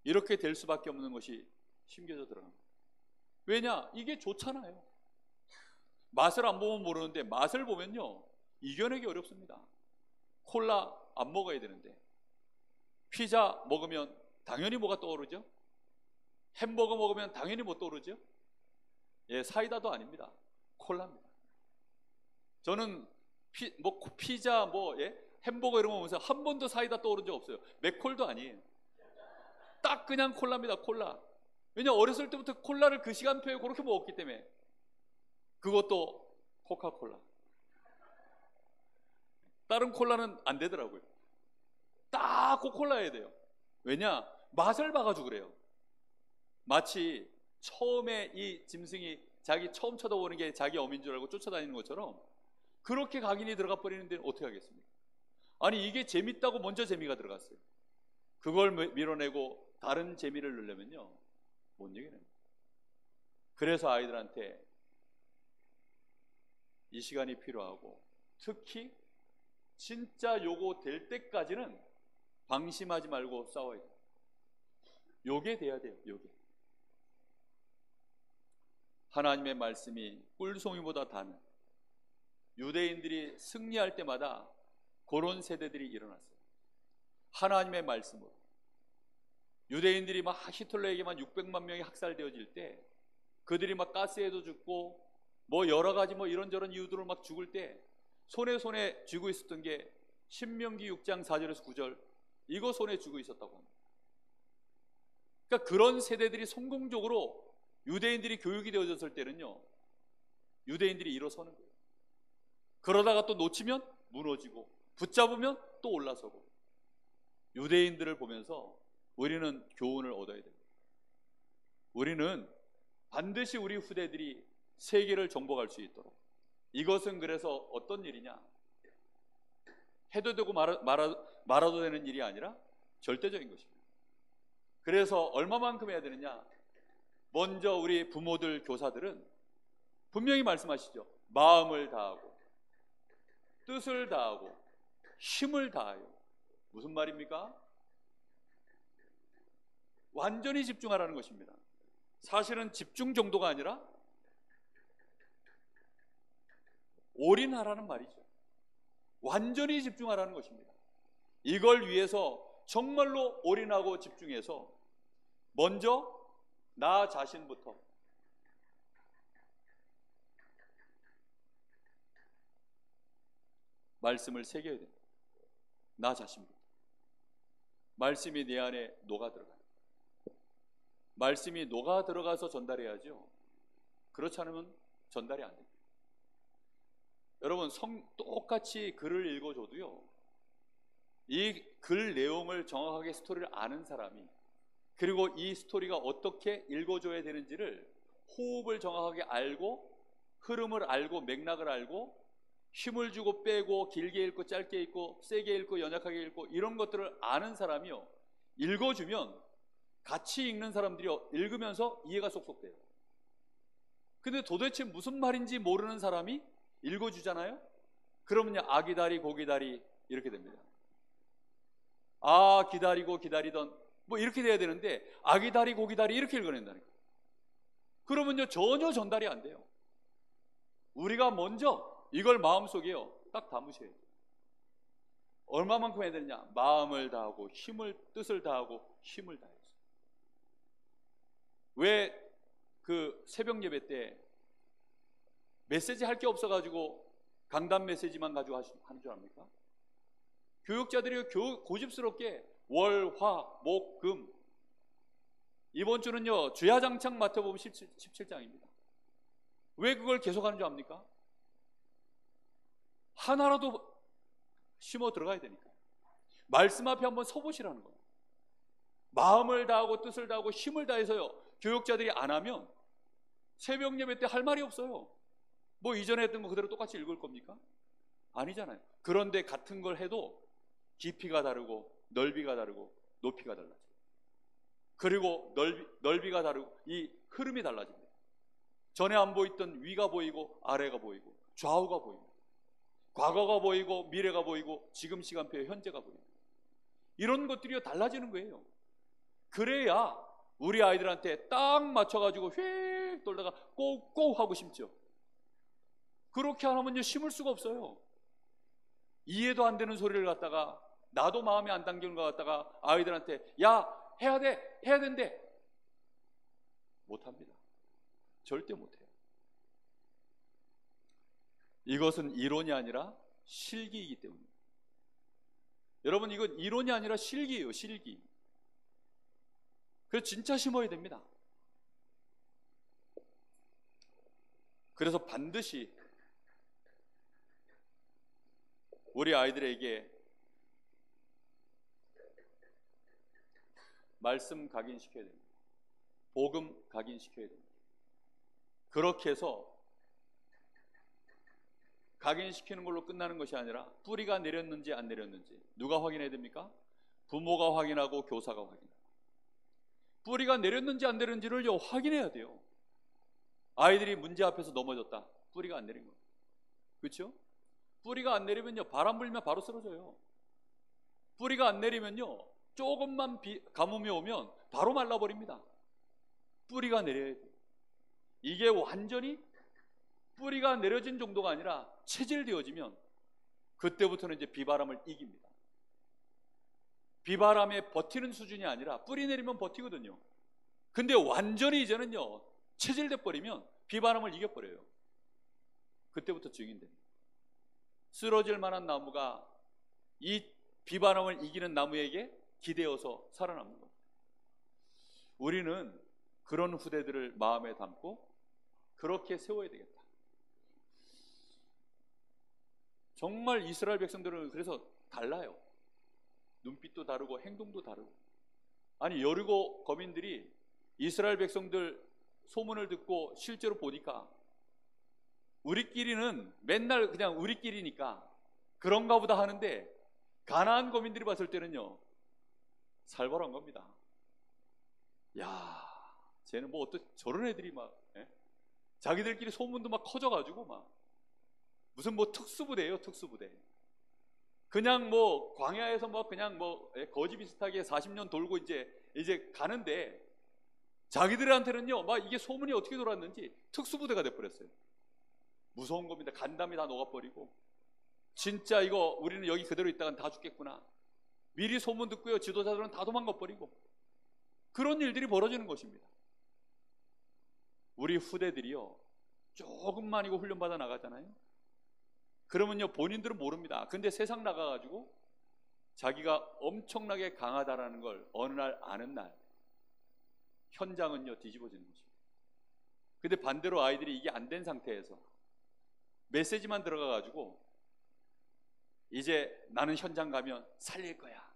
A: 이렇게 될 수밖에 없는 것이 심겨져 들어갑니다. 왜냐? 이게 좋잖아요. 맛을 안 보면 모르는데 맛을 보면요, 이겨내기 어렵습니다. 콜라 안 먹어야 되는데 피자 먹으면 당연히 뭐가 떠오르죠? 햄버거 먹으면 당연히 뭐 떠오르죠? 예, 사이다도 아닙니다. 콜라입니다. 저는 피자 햄버거 이런 거 보면서 한 번도 사이다 떠오른 적 없어요. 맥콜도 아니에요. 딱 그냥 콜라입니다. 콜라. 왜냐, 어렸을 때부터 콜라를 그 시간표에 그렇게 먹었기 때문에. 그것도 코카콜라. 다른 콜라는 안 되더라고요. 딱 코콜라여야 돼요. 왜냐? 맛을 봐가지고 그래요. 마치 처음에 이 짐승이 자기 처음 쳐다보는 게 자기 어미인 줄 알고 쫓아다니는 것처럼 그렇게 각인이 들어가 버리는데 어떻게 하겠습니까? 아니, 이게 재밌다고 먼저 재미가 들어갔어요. 그걸 밀어내고 다른 재미를 넣으려면요, 못 이겨냅니다. 그래서 아이들한테 이 시간이 필요하고, 특히 진짜 요거 될 때까지는 방심하지 말고 싸워야 돼요. 요게 돼야 돼요. 요게. 하나님의 말씀이 꿀송이보다 단, 유대인들이 승리할 때마다 그런 세대들이 일어났어요. 하나님의 말씀으로. 유대인들이 막 히틀러에게만 600만 명이 학살되어질 때, 그들이 막 가스에도 죽고 뭐 여러 가지 뭐 이런저런 이유들로 막 죽을 때 손에 쥐고 있었던 게 신명기 6장 4절에서 9절, 이거 손에 쥐고 있었다고 합니다. 그러니까 그런 세대들이 성공적으로 유대인들이 교육이 되어졌을 때는요, 유대인들이 일어서는 거예요. 그러다가 또 놓치면 무너지고, 붙잡으면 또 올라서고. 유대인들을 보면서 우리는 교훈을 얻어야 됩니다. 우리는 반드시 우리 후대들이 세계를 정복할 수 있도록. 이것은 그래서 어떤 일이냐? 해도 되고 말아도 되는 일이 아니라 절대적인 것입니다. 그래서 얼마만큼 해야 되느냐? 먼저 우리 부모들, 교사들은 분명히 말씀하시죠. 마음을 다하고, 뜻을 다하고, 힘을 다하여. 무슨 말입니까? 완전히 집중하라는 것입니다. 사실은 집중 정도가 아니라 올인하라는 말이죠. 완전히 집중하라는 것입니다. 이걸 위해서 정말로 올인하고 집중해서 먼저 나 자신부터, 말씀을 새겨야 됩니다. 나 자신부터. 말씀이 내 안에 녹아 들어가요. 말씀이 녹아 들어가서 전달해야죠. 그렇지 않으면 전달이 안 됩니다. 여러분, 똑같이 글을 읽어줘도요, 이 글 내용을 정확하게 스토리를 아는 사람이, 그리고 이 스토리가 어떻게 읽어줘야 되는지를 호흡을 정확하게 알고, 흐름을 알고, 맥락을 알고, 힘을 주고 빼고, 길게 읽고 짧게 읽고, 세게 읽고 연약하게 읽고, 이런 것들을 아는 사람이요, 읽어주면 같이 읽는 사람들이 읽으면서 이해가 쏙쏙 돼요. 근데 도대체 무슨 말인지 모르는 사람이 읽어주잖아요? 그러면요, 아기다리 고기다리 이렇게 됩니다. 아, 기다리고 기다리던 뭐 이렇게 돼야 되는데 아기다리 고기다리 이렇게 읽어낸다니까. 그러면요, 전혀 전달이 안 돼요. 우리가 먼저 이걸 마음속에요, 딱 담으셔야 돼요. 얼마만큼 해야 되느냐? 마음을 다하고, 뜻을 다하고, 힘을 다해서. 왜 그 새벽 예배 때 메시지 할 게 없어가지고 강단 메시지만 가지고 하는 줄 압니까? 교육자들이 고집스럽게 월, 화, 목, 금, 이번 주는요 주야장창 맡아보면 17장입니다. 왜 그걸 계속 하는 줄 압니까? 하나라도 심어 들어가야 되니까. 말씀 앞에 한번 서보시라는 거예요. 마음을 다하고 뜻을 다하고 힘을 다해서요, 교육자들이 안 하면 새벽 예배 때 할 말이 없어요. 뭐 이전에 했던 거 그대로 똑같이 읽을 겁니까? 아니잖아요. 그런데 같은 걸 해도 깊이가 다르고 넓이가 다르고 높이가 달라져요. 그리고 넓이가 다르고 이 흐름이 달라집니다. 전에 안 보였던 위가 보이고 아래가 보이고 좌우가 보입니다. 과거가 보이고 미래가 보이고 지금 시간표에 현재가 보이고 이런 것들이 달라지는 거예요. 그래야 우리 아이들한테 딱 맞춰가지고 휙 돌다가 꼭꼭 하고 심죠. 그렇게 안 하면요 심을 수가 없어요. 이해도 안 되는 소리를 갖다가 나도 마음에 안 담기는 것 같다가 아이들한테 야 해야 돼 해야 된대 못합니다. 절대 못해요. 이것은 이론이 아니라 실기이기 때문입니다. 여러분 이건 이론이 아니라 실기예요. 실기. 그래서 진짜 심어야 됩니다. 그래서 반드시 우리 아이들에게 말씀 각인시켜야 됩니다. 복음 각인시켜야 됩니다. 그렇게 해서 각인시키는 걸로 끝나는 것이 아니라 뿌리가 내렸는지 안 내렸는지 누가 확인해야 됩니까? 부모가 확인하고 교사가 확인하고 뿌리가 내렸는지 안 내렸는지를 확인해야 돼요. 아이들이 문제 앞에서 넘어졌다. 뿌리가 안 내린 거예요. 그렇죠? 뿌리가 안 내리면요 바람 불면 바로 쓰러져요. 뿌리가 안 내리면요 조금만 가뭄이 오면 바로 말라버립니다. 뿌리가 내려야 돼요. 이게 완전히 뿌리가 내려진 정도가 아니라 체질되어지면 그때부터는 이제 비바람을 이깁니다. 비바람에 버티는 수준이 아니라 뿌리 내리면 버티거든요. 근데 완전히 이제는요 체질돼 버리면 비바람을 이겨버려요. 그때부터 증인됩니다. 쓰러질 만한 나무가 이 비바람을 이기는 나무에게 기대어서 살아남는 겁니다. 우리는 그런 후대들을 마음에 담고 그렇게 세워야 되겠다. 정말 이스라엘 백성들은 그래서 달라요. 눈빛도 다르고 행동도 다르고. 아니 여리고 거민들이 이스라엘 백성들 소문을 듣고 실제로 보니까 우리끼리는 맨날 그냥 우리끼리니까 그런가 보다 하는데 가나안 거민들이 봤을 때는요 살벌한 겁니다. 야, 쟤는 뭐 어떤 저런 애들이 막 자기들끼리 소문도 막 커져가지고 막 무슨 뭐 특수부대예요, 특수부대. 그냥 뭐 광야에서 뭐 그냥 뭐 거지 비슷하게 40년 돌고 이제 가는데 자기들한테는요 막 이게 소문이 어떻게 돌았는지 특수부대가 돼버렸어요. 무서운 겁니다. 간담이 다 녹아버리고 진짜 이거 우리는 여기 그대로 있다간 다 죽겠구나. 미리 소문 듣고요 지도자들은 다 도망가 버리고 그런 일들이 벌어지는 것입니다. 우리 후대들이요 조금만이고 훈련받아 나가잖아요. 그러면요 본인들은 모릅니다. 근데 세상 나가가지고 자기가 엄청나게 강하다라는 걸 어느 날 아는 날 현장은요 뒤집어지는 것입니다. 근데 반대로 아이들이 이게 안 된 상태에서 메시지만 들어가가지고 이제 나는 현장 가면 살릴 거야.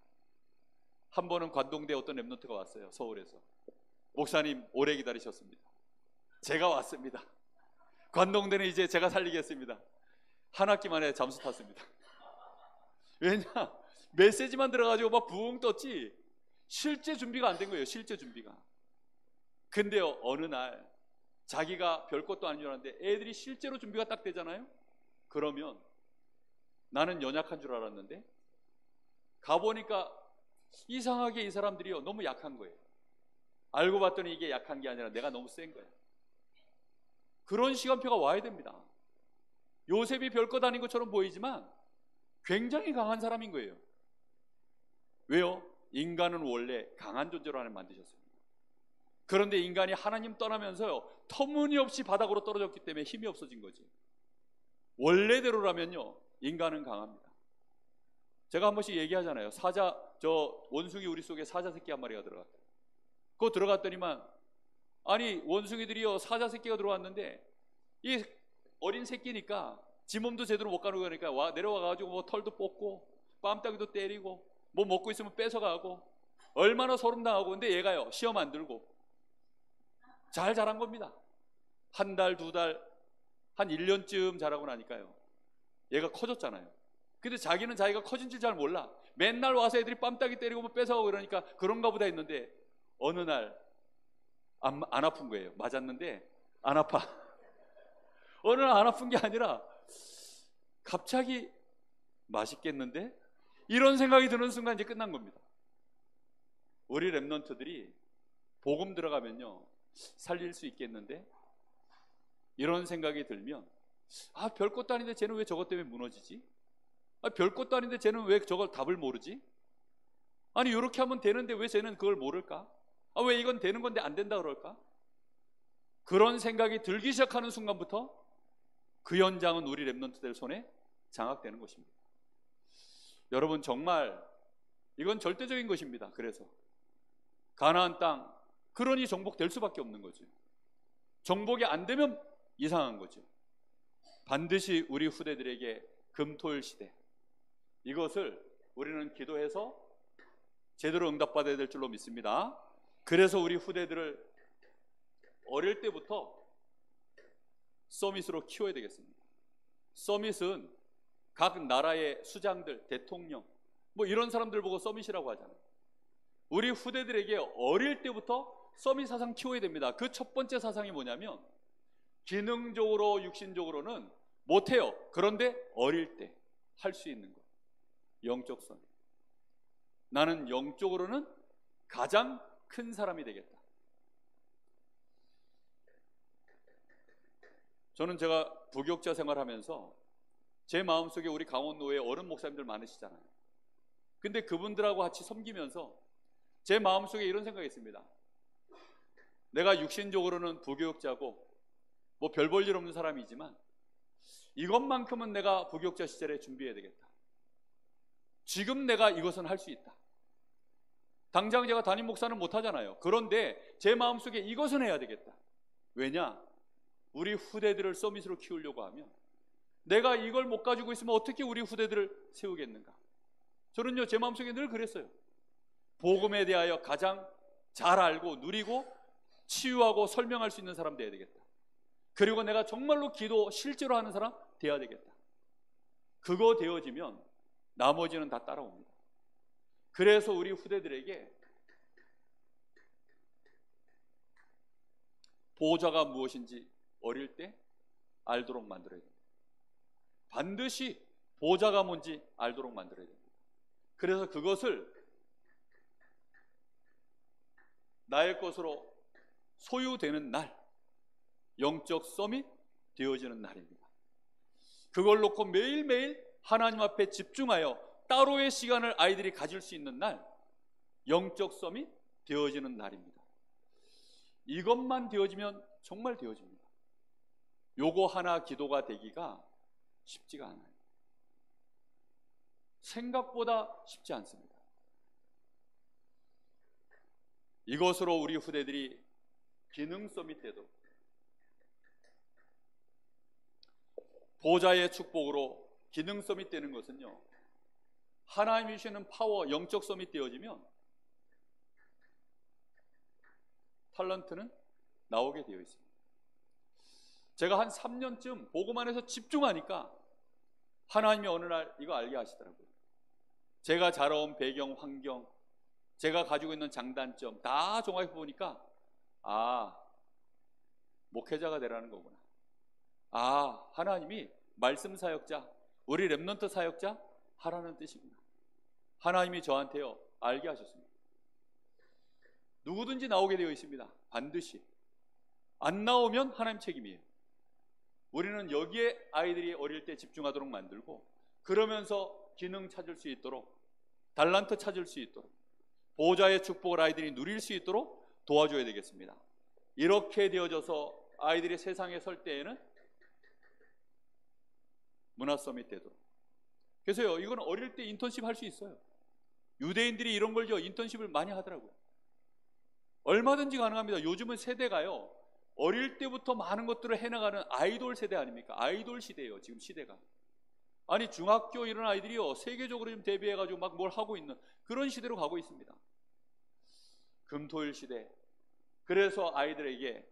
A: 한 번은 관동대 어떤 랩런트가 왔어요. 서울에서. 목사님 오래 기다리셨습니다. 제가 왔습니다. 관동대는 이제 제가 살리겠습니다. 한 학기 만에 잠수 탔습니다. 왜냐? 메시지만 들어가지고 막 붕 떴지 실제 준비가 안 된 거예요. 실제 준비가. 근데요 어느 날 자기가 별 것도 아닌 줄 알았는데 애들이 실제로 준비가 딱 되잖아요. 그러면 나는 연약한 줄 알았는데 가보니까 이상하게 이 사람들이요 너무 약한 거예요. 알고 봤더니 이게 약한 게 아니라 내가 너무 센 거예요. 그런 시간표가 와야 됩니다. 요셉이 별것 아닌 것처럼 보이지만 굉장히 강한 사람인 거예요. 왜요? 인간은 원래 강한 존재로 하나님 만드셨습니다. 그런데 인간이 하나님 떠나면서요 터무니없이 바닥으로 떨어졌기 때문에 힘이 없어진 거지. 원래대로라면요 인간은 강합니다. 제가 한 번씩 얘기하잖아요. 원숭이 우리 속에 사자 새끼 한 마리가 들어갔다. 그거 들어갔더니만 아니 원숭이들이요 사자 새끼가 들어왔는데 이 어린 새끼니까 지 몸도 제대로 못 가는 거니까 내려와가지고 뭐 털도 뽑고 뺨따기도 때리고 뭐 먹고 있으면 뺏어가고 얼마나 소름당하고. 근데 얘가요 시험 안 들고 잘 자란 겁니다. 한 달, 두 달, 한 1년쯤 자라고 나니까요 얘가 커졌잖아요. 근데 자기는 자기가 커진 줄 잘 몰라. 맨날 와서 애들이 뺨따기 때리고 뭐 뺏어가고 그러니까 그런가 보다 했는데 어느 날 안 아픈 거예요. 맞았는데 안 아파. 어느 날 안 아픈 게 아니라 갑자기 맛있겠는데? 이런 생각이 드는 순간 이제 끝난 겁니다. 우리 렘넌트들이 복음 들어가면요, 살릴 수 있겠는데? 이런 생각이 들면, 아, 별것도 아닌데 쟤는 왜 저것 때문에 무너지지? 아, 별것도 아닌데 쟤는 왜 저걸 답을 모르지? 아니, 이렇게 하면 되는데 왜 쟤는 그걸 모를까? 아, 왜 이건 되는 건데 안 된다 그럴까? 그런 생각이 들기 시작하는 순간부터 그 현장은 우리 렘넌트들 손에 장악되는 것입니다. 여러분, 정말 이건 절대적인 것입니다. 그래서 가나안 땅, 그러니 정복될 수밖에 없는 거죠. 정복이 안 되면 이상한 거죠. 반드시 우리 후대들에게 금토일 시대, 이것을 우리는 기도해서 제대로 응답받아야 될 줄로 믿습니다. 그래서 우리 후대들을 어릴 때부터 서밋으로 키워야 되겠습니다. 서밋은 각 나라의 수장들, 대통령, 뭐 이런 사람들 보고 서밋이라고 하잖아요. 우리 후대들에게 어릴 때부터 서밋 사상 키워야 됩니다. 그 첫 번째 사상이 뭐냐면, 기능적으로 육신적으로는 못해요. 그런데 어릴 때 할 수 있는 것, 영적 서밋. 나는 영적으로는 가장 큰 사람이 되겠다. 저는 제가 부교육자 생활하면서 제 마음속에 우리 강원노회 어른 목사님들 많으시잖아요. 근데 그분들하고 같이 섬기면서 제 마음속에 이런 생각이 있습니다. 내가 육신적으로는 부교육자고 뭐 별 볼 일 없는 사람이지만 이것만큼은 내가 부교육자 시절에 준비해야 되겠다. 지금 내가 이것은 할 수 있다. 당장 제가 담임 목사는 못 하잖아요. 그런데 제 마음속에 이것은 해야 되겠다. 왜냐? 우리 후대들을 서밋으로 키우려고 하면 내가 이걸 못 가지고 있으면 어떻게 우리 후대들을 세우겠는가? 저는요, 제 마음속에 늘 그랬어요. 복음에 대하여 가장 잘 알고 누리고 치유하고 설명할 수 있는 사람 돼야 되겠다. 그리고 내가 정말로 기도 실제로 하는 사람 돼야 되겠다. 그거 되어지면 나머지는 다 따라옵니다. 그래서 우리 후대들에게 보좌가 무엇인지 어릴 때 알도록 만들어야 됩니다. 반드시 보좌가 뭔지 알도록 만들어야 됩니다. 그래서 그것을 나의 것으로 소유되는 날, 영적 서밋 되어지는 날입니다. 그걸 놓고 매일매일 하나님 앞에 집중하여 따로의 시간을 아이들이 가질 수 있는 날, 영적 서밋 되어지는 날입니다. 이것만 되어지면 정말 되어집니다. 요거 하나 기도가 되기가 쉽지가 않아요. 생각보다 쉽지 않습니다. 이것으로 우리 후대들이 기능 서밋 때도 보좌의 축복으로 기능 서밋 되는 것은요, 하나님이 주시는 파워, 영적 서밋 되어지면 탤런트는 나오게 되어 있습니다. 제가 한 3년쯤 복음 안에서 집중하니까 하나님이 어느 날 이거 알게 하시더라고요. 제가 자라온 배경, 환경, 제가 가지고 있는 장단점 다 종합해 보니까, 아, 목회자가 되라는 거구나. 아, 하나님이 말씀 사역자, 우리 렘넌트 사역자 하라는 뜻이구나. 하나님이 저한테요 알게 하셨습니다. 누구든지 나오게 되어 있습니다. 반드시. 안 나오면 하나님 책임이에요. 우리는 여기에 아이들이 어릴 때 집중하도록 만들고, 그러면서 기능 찾을 수 있도록, 달란트 찾을 수 있도록, 보좌의 축복을 아이들이 누릴 수 있도록 도와줘야 되겠습니다. 이렇게 되어져서 아이들이 세상에 설 때에는 문화 서밋 되도록. 그래서요, 이건 어릴 때 인턴십 할 수 있어요. 유대인들이 이런 걸 인턴십을 많이 하더라고요. 얼마든지 가능합니다. 요즘은 세대가요, 어릴 때부터 많은 것들을 해나가는 아이돌 세대 아닙니까? 아이돌 시대예요, 지금 시대가. 아니, 중학교 이런 아이들이요, 세계적으로 좀 데뷔해가지고 막 뭘 하고 있는 그런 시대로 가고 있습니다. 금토일 시대. 그래서 아이들에게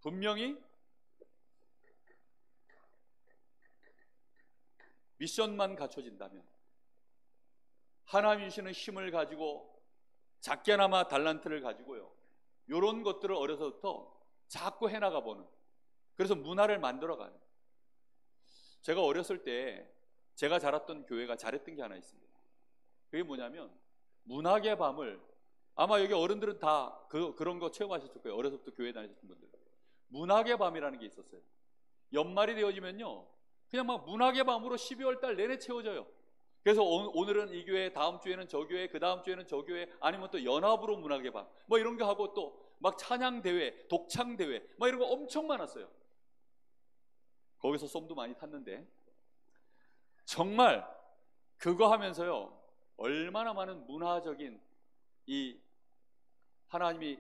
A: 분명히 미션만 갖춰진다면, 하나님이 주시는 힘을 가지고 작게나마 달란트를 가지고요, 이런 것들을 어려서부터 자꾸 해나가 보는, 그래서 문화를 만들어가는. 제가 어렸을 때 제가 자랐던 교회가 잘했던 게 하나 있습니다. 그게 뭐냐면 문학의 밤을, 아마 여기 어른들은 다 그런 거 체험하셨을 거예요. 어려서부터 교회 다니셨던 분들. 문학의 밤이라는 게 있었어요. 연말이 되어지면요, 그냥 막 문학의 밤으로 12월 달 내내 채워져요. 그래서 오늘은 이 교회, 다음 주에는 저 교회, 그 다음 주에는 저 교회, 아니면 또 연합으로 문학의 밤, 뭐 이런 거 하고 또 막 찬양 대회, 독창 대회, 막 이런 거 엄청 많았어요. 거기서 쏨도 많이 탔는데, 정말 그거 하면서요, 얼마나 많은 문화적인 이 하나님이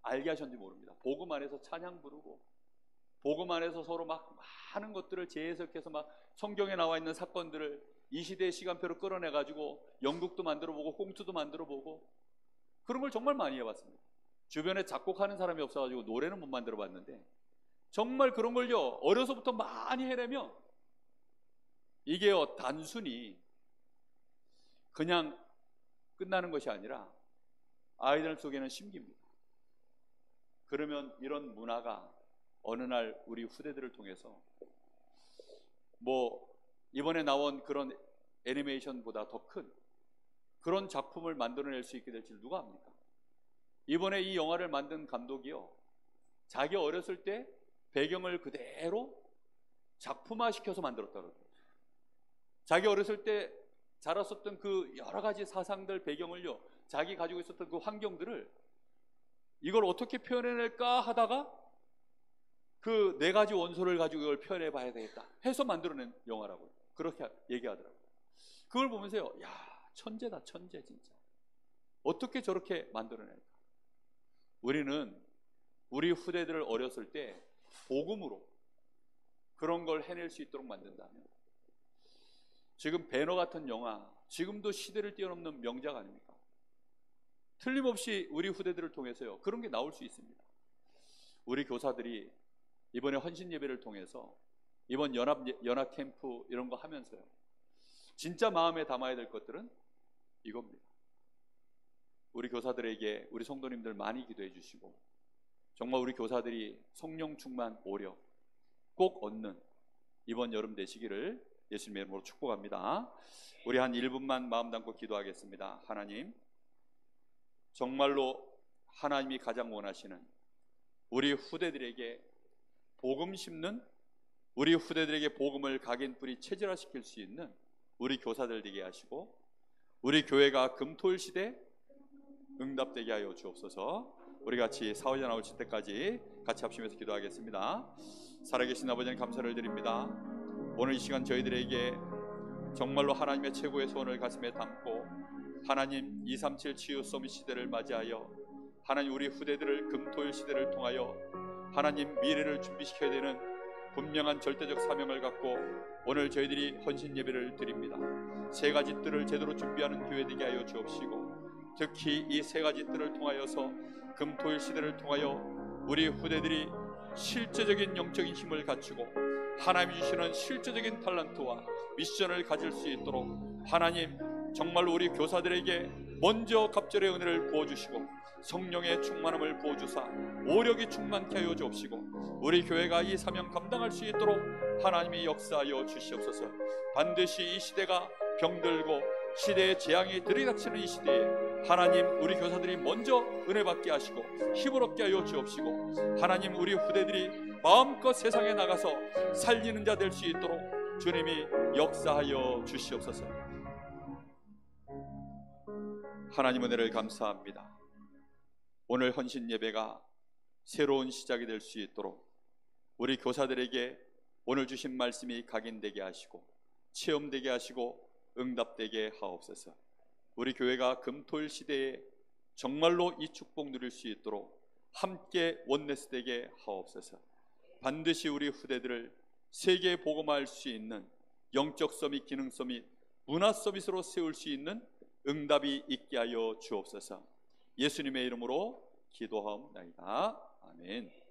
A: 알게 하셨는지 모릅니다. 복음 안에서 찬양 부르고, 복음 안에서 서로 막 많은 것들을 재해석해서 막 성경에 나와 있는 사건들을 이 시대의 시간표로 끌어내가지고 연극도 만들어보고 꽁트도 만들어보고, 그런 걸 정말 많이 해봤습니다. 주변에 작곡하는 사람이 없어가지고 노래는 못 만들어봤는데, 정말 그런 걸요 어려서부터 많이 해내면 이게요 단순히 그냥 끝나는 것이 아니라 아이들 속에는 심깁니다. 그러면 이런 문화가 어느 날 우리 후대들을 통해서 뭐 이번에 나온 그런 애니메이션보다 더 큰 그런 작품을 만들어낼 수 있게 될지 누가 압니까? 이번에 이 영화를 만든 감독이요, 자기 어렸을 때 배경을 그대로 작품화시켜서 만들었다고 그래요. 자기 어렸을 때 자랐었던 그 여러 가지 사상들, 배경을요, 자기 가지고 있었던 그 환경들을 이걸 어떻게 표현해낼까 하다가 그 네 가지 원소를 가지고 이걸 표현해 봐야 되겠다 해서 만들어낸 영화라고요. 그렇게 얘기하더라고요. 그걸 보면서요, 야, 천재다, 천재. 진짜 어떻게 저렇게 만들어낼까. 우리는 우리 후대들을 어렸을 때 복음으로 그런 걸 해낼 수 있도록 만든다면, 지금 배너 같은 영화, 지금도 시대를 뛰어넘는 명작 아닙니까? 틀림없이 우리 후대들을 통해서요 그런 게 나올 수 있습니다. 우리 교사들이 이번에 헌신 예배를 통해서 이번 연합 캠프 이런 거 하면서요, 진짜 마음에 담아야 될 것들은 이겁니다. 우리 교사들에게 우리 성도님들 많이 기도해 주시고, 정말 우리 교사들이 성령 충만 오력 꼭 얻는 이번 여름 되시기를 예수님의 이름으로 축복합니다. 우리 한 1분만 마음 담고 기도하겠습니다. 하나님, 정말로 하나님이 가장 원하시는 우리 후대들에게 복음 심는, 우리 후대들에게 복음을 각인 뿌리 체질화시킬 수 있는 우리 교사들 되게 하시고, 우리 교회가 금토일 시대 응답되게 하여 주옵소서. 우리 같이 사후에 나오실 때까지 같이 합심해서 기도하겠습니다. 살아계신 아버지님, 감사를 드립니다. 오늘 이 시간 저희들에게 정말로 하나님의 최고의 소원을 가슴에 담고 하나님 237 치유 서밋 시대를 맞이하여 하나님 우리 후대들을 금토일 시대를 통하여 하나님 미래를 준비시켜야 되는 분명한 절대적 사명을 갖고 오늘 저희들이 헌신 예배를 드립니다. 세 가지 뜰을 제대로 준비하는 교회 되게 하여 주옵시고, 특히 이 세 가지 뜰을 통하여서 금토일 시대를 통하여 우리 후대들이 실제적인 영적인 힘을 갖추고 하나님이 주시는 실제적인 탤런트와 미션을 가질 수 있도록 하나님 정말로 우리 교사들에게 먼저 갑절의 은혜를 부어주시고 성령의 충만함을 부어주사 오력이 충만케 하여 주옵시고, 우리 교회가 이 사명 감당할 수 있도록 하나님이 역사하여 주시옵소서. 반드시 이 시대가 병들고 시대의 재앙이 들이닥치는 이 시대에 하나님 우리 교사들이 먼저 은혜 받게 하시고 힘을 얻게 하여 주옵시고, 하나님 우리 후대들이 마음껏 세상에 나가서 살리는 자 될 수 있도록 주님이 역사하여 주시옵소서. 하나님 은혜를 감사합니다. 오늘 헌신 예배가 새로운 시작이 될 수 있도록 우리 교사들에게 오늘 주신 말씀이 각인되게 하시고 체험되게 하시고 응답되게 하옵소서. 우리 교회가 금토일 시대에 정말로 이 축복 누릴 수 있도록 함께 원네스 되게 하옵소서. 반드시 우리 후대들을 세계에 복음화할 수 있는 영적 서밋, 기능 서밋, 문화 서밋으로 세울 수 있는 응답이 있게 하여 주옵소서. 예수님의 이름으로 기도하옵나이다. 아멘.